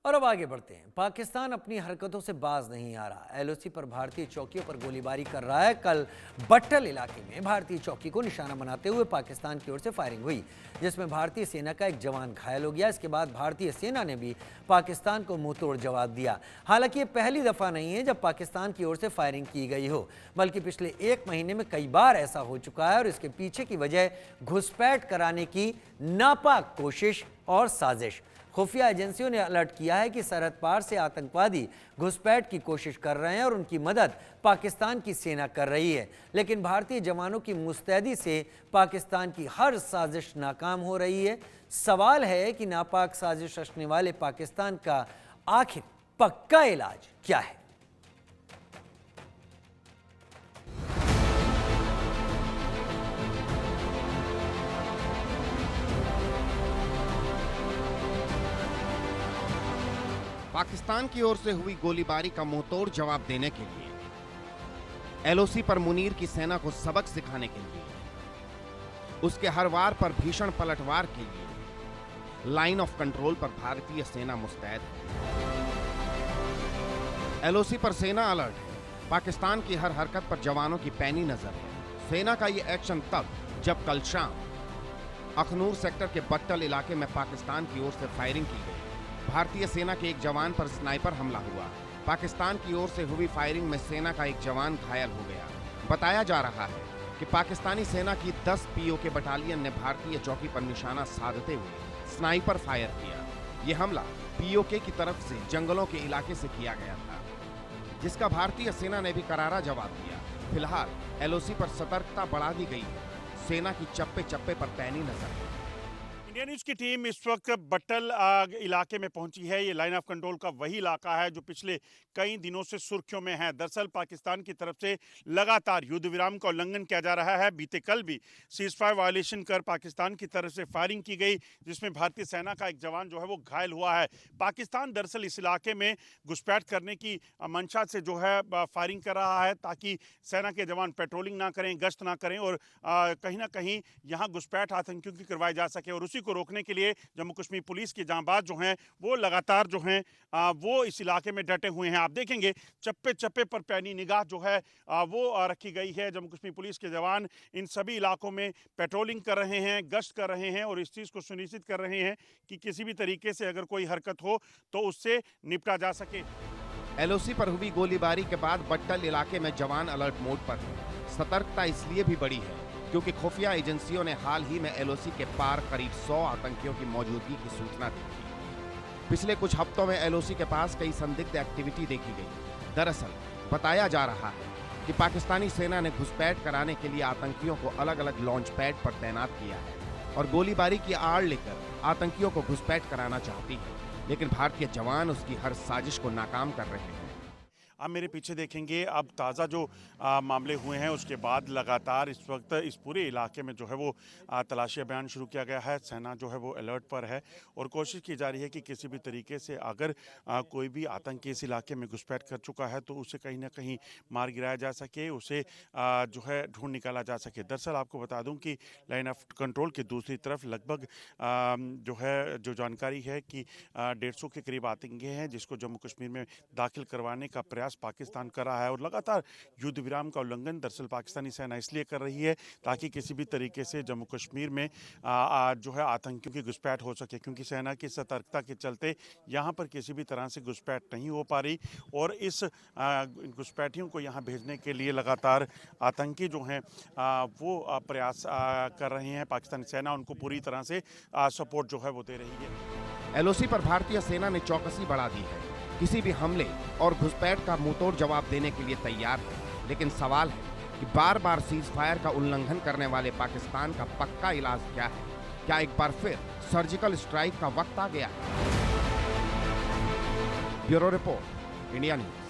और अब आगे बढ़ते हैं। पाकिस्तान अपनी हरकतों से बाज नहीं आ रहा। एलओसी पर भारतीय चौकियों पर गोलीबारी कर रहा है। कल बट्टल इलाके में भारतीय चौकी को निशाना बनाते हुए पाकिस्तान की ओर से फायरिंग हुई, जिसमें भारतीय सेना का एक जवान घायल हो गया। इसके बाद भारतीय सेना ने भी पाकिस्तान को मुंहतोड़ जवाब दिया। हालांकि ये पहली दफा नहीं है जब पाकिस्तान की ओर से फायरिंग की गई हो, बल्कि पिछले एक महीने में कई बार ऐसा हो चुका है। और इसके पीछे की वजह घुसपैठ कराने की नापाक कोशिश और साजिश। खुफिया एजेंसियों ने अलर्ट किया है कि सरहद पार से आतंकवादी घुसपैठ की कोशिश कर रहे हैं और उनकी मदद पाकिस्तान की सेना कर रही है। लेकिन भारतीय जवानों की मुस्तैदी से पाकिस्तान की हर साजिश नाकाम हो रही है। सवाल है कि नापाक साजिश रचने वाले पाकिस्तान का आखिर पक्का इलाज क्या है। पाकिस्तान की ओर से हुई गोलीबारी का मुंहतोड़ जवाब देने के लिए, एलओसी पर मुनीर की सेना को सबक सिखाने के लिए, उसके हर वार पर भीषण पलटवार के लिए लाइन ऑफ कंट्रोल पर भारतीय सेना मुस्तैद है। एलओसी पर सेना अलर्ट है। पाकिस्तान की हर हरकत पर जवानों की पैनी नजर है। सेना का यह एक्शन तब जब कल शाम अखनूर सेक्टर के बट्टल इलाके में पाकिस्तान की ओर से फायरिंग की गई। भारतीय सेना के एक जवान पर स्नाइपर हमला हुआ। पाकिस्तान की ओर से हुई फायरिंग में सेना का एक जवान घायल हो गया। बताया जा रहा है कि पाकिस्तानी सेना की 10 पीओके बटालियन ने भारतीय चौकी पर निशाना साधते हुए स्नाइपर फायर किया। यह हमला पीओके की तरफ से जंगलों के इलाके से किया गया था, जिसका भारतीय सेना ने भी करारा जवाब दिया। फिलहाल एलओसी पर सतर्कता बढ़ा दी गई है। सेना की चप्पे चप्पे पर पैनी नजर है। इंडिया न्यूज़ की टीम इस वक्त बट्टल इलाके में पहुंची है। ये लाइन ऑफ कंट्रोल का वही इलाका है जो पिछले कई दिनों से सुर्खियों में है। दरअसल पाकिस्तान की तरफ से लगातार युद्ध विराम का उल्लंघन किया जा रहा है। बीते कल भी सीजफायर वायलेशन कर पाकिस्तान की तरफ से फायरिंग की गई, जिसमें भारतीय सेना का एक जवान जो है वो घायल हुआ है। पाकिस्तान दरअसल इस इलाके में घुसपैठ करने की मंशा से जो है फायरिंग कर रहा है, ताकि सेना के जवान पेट्रोलिंग ना करें, गश्त ना करें और कहीं ना कहीं यहाँ घुसपैठ आतंकियों की करवाई जा सके। और उसी को रोकने के लिए जम्मू कश्मीर पुलिस के जांबाज जो हैं वो लगातार जो हैं वो इस इलाके में डटे हुए हैं। आप देखेंगे चप्पे चप्पे पर पैनी निगाह जो है वो रखी गई है। जम्मू कश्मीर पुलिस के जवान इन सभी इलाकों में पेट्रोलिंग कर रहे हैं, गश्त कर रहे हैं और इस चीज़ को सुनिश्चित कर रहे हैं कि किसी भी तरीके से अगर कोई हरकत हो तो उससे निपटा जा सके। एलओसी पर हुई गोलीबारी के बाद बट्टल इलाके में जवान अलर्ट मोड पर है। सतर्कता इसलिए भी बढ़ी है क्योंकि खुफिया एजेंसियों ने हाल ही में एलओसी के पार करीब 100 आतंकियों की मौजूदगी की सूचना दी थी। पिछले कुछ हफ्तों में एलओसी के पास कई संदिग्ध एक्टिविटी देखी गई। दरअसल बताया जा रहा है कि पाकिस्तानी सेना ने घुसपैठ कराने के लिए आतंकियों को अलग अलग लॉन्च पैड पर तैनात किया है और गोलीबारी की आड़ लेकर आतंकियों को घुसपैठ कराना चाहती है, लेकिन भारतीय जवान उसकी हर साजिश को नाकाम कर रहे हैं। आप मेरे पीछे देखेंगे, अब ताज़ा जो मामले हुए हैं उसके बाद लगातार इस वक्त इस पूरे इलाके में जो है वो तलाशी अभियान शुरू किया गया है। सेना जो है वो अलर्ट पर है और कोशिश की जा रही है कि किसी भी तरीके से अगर कोई भी आतंकी इस इलाके में घुसपैठ कर चुका है तो उसे कहीं ना कहीं मार गिराया जा सके, उसे जो है ढूंढ निकाला जा सके। दरअसल आपको बता दूं कि लाइन ऑफ कंट्रोल की दूसरी तरफ लगभग जो है जो जानकारी है कि 150 के करीब आतंकी हैं जिसको जम्मू कश्मीर में दाखिल करवाने का प्रयास पाकिस्तान कर रहा है। और लगातार युद्ध विराम का उल्लंघन दरअसल पाकिस्तानी सेना इसलिए कर रही है ताकि किसी भी तरीके से जम्मू कश्मीर में जो है आतंकियों की घुसपैठ हो सके, क्योंकि सेना की सतर्कता के चलते यहाँ पर किसी भी तरह से घुसपैठ नहीं हो पा रही। और इस घुसपैठियों को यहाँ भेजने के लिए लगातार आतंकी जो हैं वो प्रयास कर रहे हैं। पाकिस्तानी सेना उनको पूरी तरह से सपोर्ट जो है वो दे रही है। एलओसी पर भारतीय सेना ने चौकसी बढ़ा दी है, किसी भी हमले और घुसपैठ का मुंहतोड़ जवाब देने के लिए तैयार है। लेकिन सवाल है कि बार बार सीज फायर का उल्लंघन करने वाले पाकिस्तान का पक्का इलाज क्या है? क्या एक बार फिर सर्जिकल स्ट्राइक का वक्त आ गया है? Bureau report, India news.